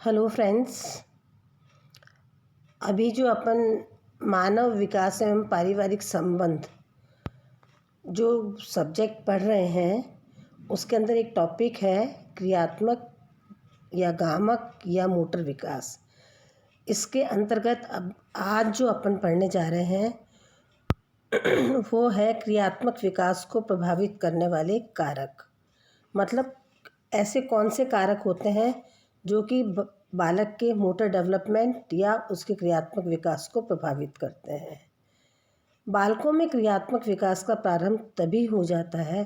Hello friends. अभी जो अपन मानव विकास एवं पारिवारिक संबंध जो सब्जेक्ट पढ़ रहे हैं उसके अंदर एक टॉपिक है क्रियात्मक या गामक या मोटर विकास। इसके अंतर्गत अब आज जो अपन पढ़ने जा रहे हैं वो है क्रियात्मक विकास को प्रभावित करने वाले कारक। मतलब ऐसे कौन से कारक होते हैं जो कि बालक के मोटर डेवलपमेंट या उसके क्रियात्मक विकास को प्रभावित करते हैं। बालकों में क्रियात्मक विकास का प्रारंभ तभी हो जाता है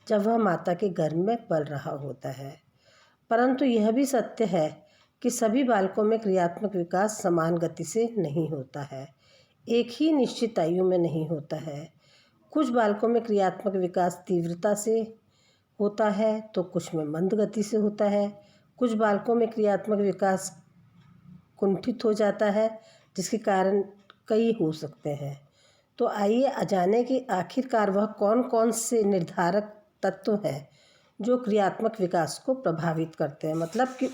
जब वह माता के गर्भ में पल रहा होता है, परंतु यह भी सत्य है कि सभी बालकों में क्रियात्मक विकास समान गति से नहीं होता है, एक ही निश्चित आयु में नहीं होता है। कुछ बालकों में क्रियात्मक विकास तीव्रता से होता है तो कुछ में मंद गति से होता है। कुछ बालकों में क्रियात्मक विकास कुंठित हो जाता है, जिसके कारण कई हो सकते हैं। तो आइए जानें कि आखिरकार वह कौन कौन से निर्धारक तत्व हैं जो क्रियात्मक विकास को प्रभावित करते हैं, मतलब कि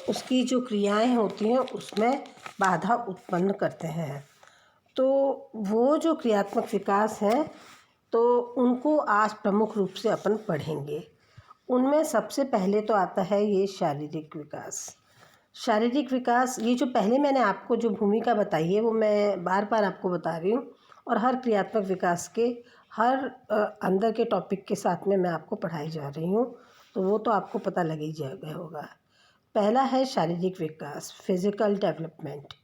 उसकी जो क्रियाएं होती हैं उसमें बाधा उत्पन्न करते हैं। तो वो जो क्रियात्मक विकास हैं तो उनको आज प्रमुख रूप से अपन पढ़ेंगे। उनमें सबसे पहले तो आता है ये शारीरिक विकास। शारीरिक विकास, ये जो पहले मैंने आपको जो भूमिका बताई है वो मैं बार बार आपको बता रही हूँ, और हर क्रियात्मक विकास के हर अंदर के टॉपिक के साथ में मैं आपको पढ़ाई जा रही हूँ, तो वो तो आपको पता लग ही गया होगा। पहला है शारीरिक विकास, फिजिकल डेवलपमेंट।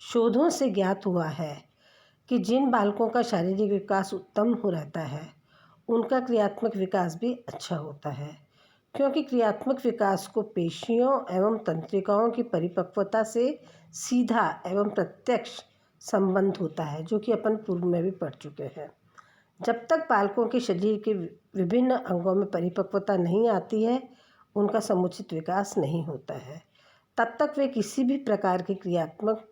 शोधों से ज्ञात हुआ है कि जिन बालकों का शारीरिक विकास उत्तम हो रहता है उनका क्रियात्मक विकास भी अच्छा होता है, क्योंकि क्रियात्मक विकास को पेशियों एवं तंत्रिकाओं की परिपक्वता से सीधा एवं प्रत्यक्ष संबंध होता है, जो कि अपन पूर्व में भी पढ़ चुके हैं। जब तक बालकों के शरीर के विभिन्न अंगों में परिपक्वता नहीं आती है उनका समुचित विकास नहीं होता है, तब तक वे किसी भी प्रकार के क्रियात्मक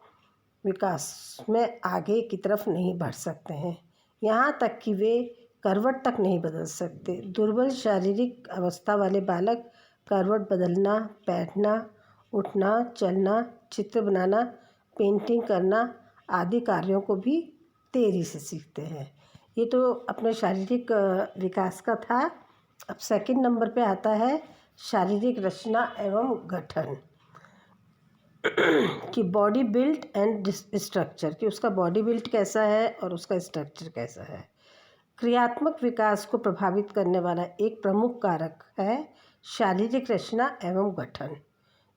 विकास में आगे की तरफ नहीं बढ़ सकते हैं, यहाँ तक कि वे करवट तक नहीं बदल सकते। दुर्बल शारीरिक अवस्था वाले बालक करवट बदलना, बैठना, उठना, चलना, चित्र बनाना, पेंटिंग करना आदि कार्यों को भी देरी से सीखते हैं। ये तो अपने शारीरिक विकास का था। अब सेकंड नंबर पे आता है शारीरिक रचना एवं गठन कि बॉडी बिल्ड एंड स्ट्रक्चर, कि उसका बॉडी बिल्ड कैसा है और उसका स्ट्रक्चर कैसा है। क्रियात्मक विकास को प्रभावित करने वाला एक प्रमुख कारक है शारीरिक रचना एवं गठन।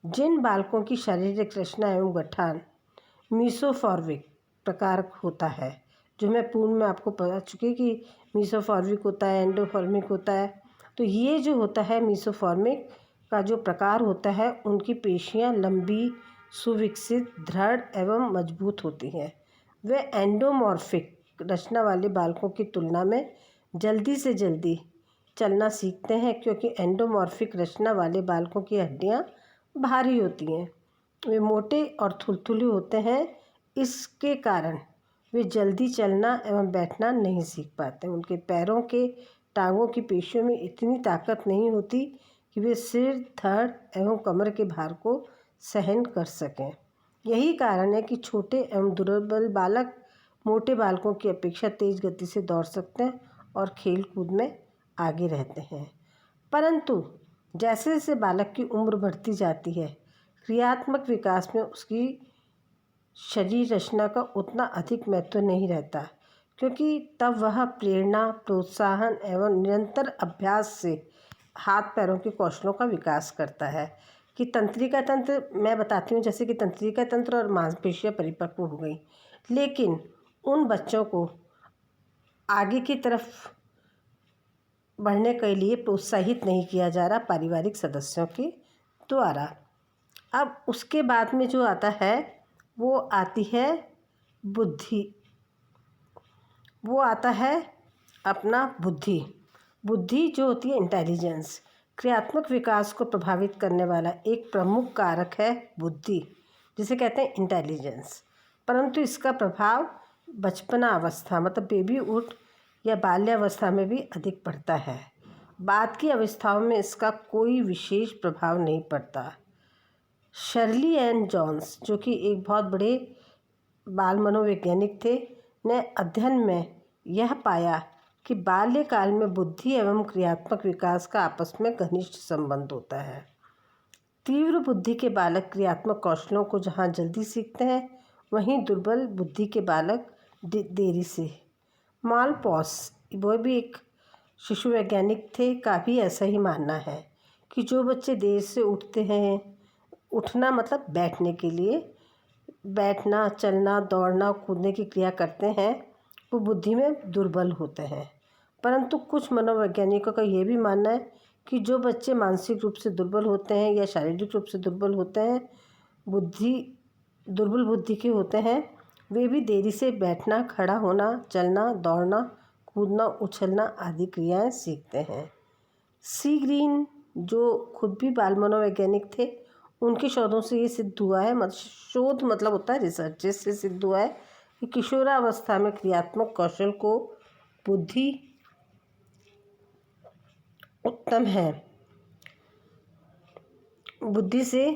जिन बालकों की शारीरिक रचना एवं गठन मीसोफॉर्मिक प्रकार होता है, जो मैं पूर्व में आपको बता चुकी कि मीसोफॉर्मिक होता है, एंडोफॉर्मिक होता है, तो ये जो होता है मीसोफॉर्मिक का जो प्रकार होता है उनकी पेशियां लंबी, सुविकसित, दृढ़ एवं मजबूत होती हैं। वे एंडोमॉर्फिक रचना वाले बालकों की तुलना में जल्दी से जल्दी चलना सीखते हैं, क्योंकि एंडोमॉर्फिक रचना वाले बालकों की हड्डियां भारी होती हैं, वे मोटे और थुलथुले होते हैं। इसके कारण वे जल्दी चलना एवं बैठना नहीं सीख पाते। उनके पैरों के टांगों की पेशियों में इतनी ताकत नहीं होती कि वे सिर, धड़ एवं कमर के भार को सहन कर सकें। यही कारण है कि छोटे एवं दुर्बल बालक मोटे बालकों की अपेक्षा तेज गति से दौड़ सकते हैं और खेल कूद में आगे रहते हैं। परंतु जैसे जैसे बालक की उम्र बढ़ती जाती है क्रियात्मक विकास में उसकी शरीर रचना का उतना अधिक महत्व नहीं रहता, क्योंकि तब वह प्रेरणा, प्रोत्साहन एवं निरंतर अभ्यास से हाथ पैरों के कौशलों का विकास करता है। कि तंत्रिका तंत्र मैं बताती हूँ, जैसे कि तंत्रिका तंत्र और मांसपेशियाँ परिपक्व हो गई, लेकिन उन बच्चों को आगे की तरफ बढ़ने के लिए प्रोत्साहित नहीं किया जा रहा पारिवारिक सदस्यों के द्वारा। अब उसके बाद में जो आता है वो आती है बुद्धि, वो आता है अपना बुद्धि। बुद्धि जो होती है इंटेलिजेंस, क्रियात्मक विकास को प्रभावित करने वाला एक प्रमुख कारक है बुद्धि, जिसे कहते हैं इंटेलिजेंस। परंतु इसका प्रभाव बचपना अवस्था मतलब बेबीहुड या बाल्यावस्था में भी अधिक पड़ता है। बाद की अवस्थाओं में इसका कोई विशेष प्रभाव नहीं पड़ता। शर्ली एंड जॉन्स, जो कि एक बहुत बड़े बाल मनोवैज्ञानिक थे, ने अध्ययन में यह पाया कि बाल्यकाल में बुद्धि एवं क्रियात्मक विकास का आपस में घनिष्ठ संबंध होता है। तीव्र बुद्धि के बालक क्रियात्मक कौशलों को जहाँ जल्दी सीखते हैं, वहीं दुर्बल बुद्धि के बालक देरी से। मालपॉस, वो भी एक शिशु वैज्ञानिक थे, का भी ऐसा ही मानना है कि जो बच्चे देर से उठते हैं, उठना मतलब बैठने के लिए, बैठना, चलना, दौड़ना, कूदने की क्रिया करते हैं, वो बुद्धि में दुर्बल होते हैं। परंतु कुछ मनोवैज्ञानिकों का ये भी मानना है कि जो बच्चे मानसिक रूप से दुर्बल होते हैं या शारीरिक रूप से दुर्बल होते हैं, दुर्बल बुद्धि के होते हैं, वे भी देरी से बैठना, खड़ा होना, चलना, दौड़ना, कूदना, उछलना आदि क्रियाएं सीखते हैं। सी ग्रीन, जो खुद भी बाल मनोवैज्ञानिक थे, उनके शोधों से ये सिद्ध हुआ है, शोध मतलब होता है रिसर्च, जिससे सिद्ध हुआ है कि किशोरावस्था में क्रियात्मक कौशल को बुद्धि उत्तम है, बुद्धि से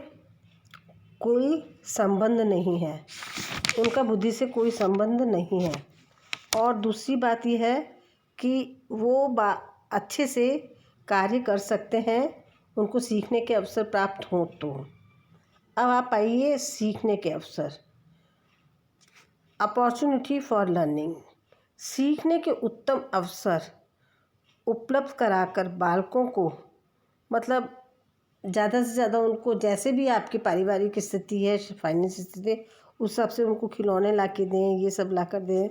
कोई संबंध नहीं है, उनका बुद्धि से कोई संबंध नहीं है। और दूसरी बात यह है कि वो अच्छे से कार्य कर सकते हैं, उनको सीखने के अवसर प्राप्त हों तो। अब आप आइए सीखने के अवसर, अपॉर्चुनिटी फॉर लर्निंग। सीखने के उत्तम अवसर उपलब्ध कराकर बालकों को, मतलब ज़्यादा से ज़्यादा उनको, जैसे भी आपकी पारिवारिक स्थिति है, फाइनेंस स्थिति, उस हिसाब से उनको खिलौने ला के दें, ये सब ला कर दें,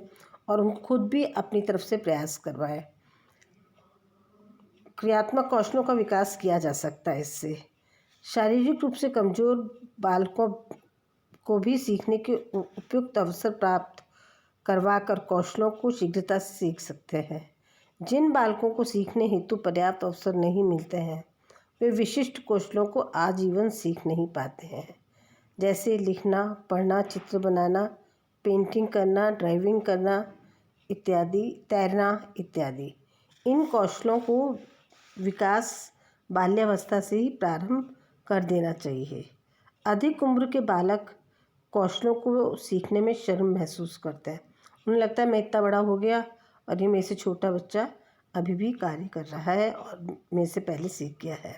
और उनको खुद भी अपनी तरफ से प्रयास करवाएं। क्रियात्मक कौशलों का विकास किया जा सकता है इससे। शारीरिक रूप से कमज़ोर बालकों को भी सीखने के उपयुक्त अवसर प्राप्त करवाकर कौशलों को शीघ्रता से सीख सकते हैं। जिन बालकों को सीखने हेतु पर्याप्त अवसर नहीं मिलते हैं, वे विशिष्ट कौशलों को आजीवन सीख नहीं पाते हैं, जैसे लिखना, पढ़ना, चित्र बनाना, पेंटिंग करना, ड्राइविंग करना इत्यादि, तैरना इत्यादि। इन कौशलों को विकास बाल्यावस्था से ही प्रारंभ कर देना चाहिए। अधिक उम्र के बालक कौशलों को सीखने में शर्म महसूस करते हैं, उन्हें लगता है मैं इतना बड़ा हो गया और ये मेरे से छोटा बच्चा अभी भी कार्य कर रहा है और मेरे से पहले सीख गया है,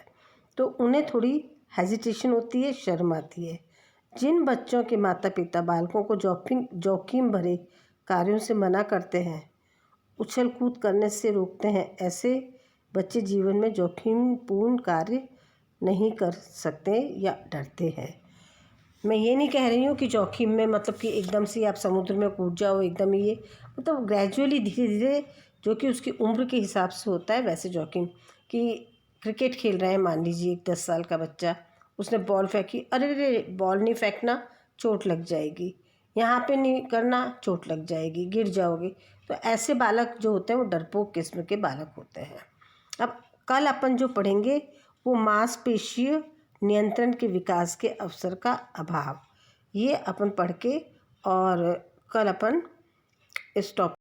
तो उन्हें थोड़ी हेजिटेशन होती है, शर्म आती है। जिन बच्चों के माता पिता बालकों को जोखिम भरे कार्यों से मना करते हैं, उछल कूद करने से रोकते हैं, ऐसे बच्चे जीवन में जोखिमपूर्ण कार्य नहीं कर सकते या डरते हैं। मैं ये नहीं कह रही हूँ कि जोखिम में मतलब कि एकदम से आप समुद्र में कूद जाओ, एकदम ही, ये मतलब ग्रेजुअली, धीरे धीरे, जो कि उसकी उम्र के हिसाब से होता है वैसे जोखिम। कि क्रिकेट खेल रहे हैं, मान लीजिए एक 10 साल का बच्चा, उसने बॉल फेंकी, अरे रे बॉल नहीं फेंकना, चोट लग जाएगी, यहाँ पे नहीं करना, चोट लग जाएगी, गिर जाओगे। तो ऐसे बालक जो होते हैं वो डरपोक किस्म के बालक होते हैं। अब कल अपन जो पढ़ेंगे वो मांसपेशीय नियंत्रण के विकास के अवसर का अभाव, ये अपन पढ़ के, और कल अपन इस टॉपिक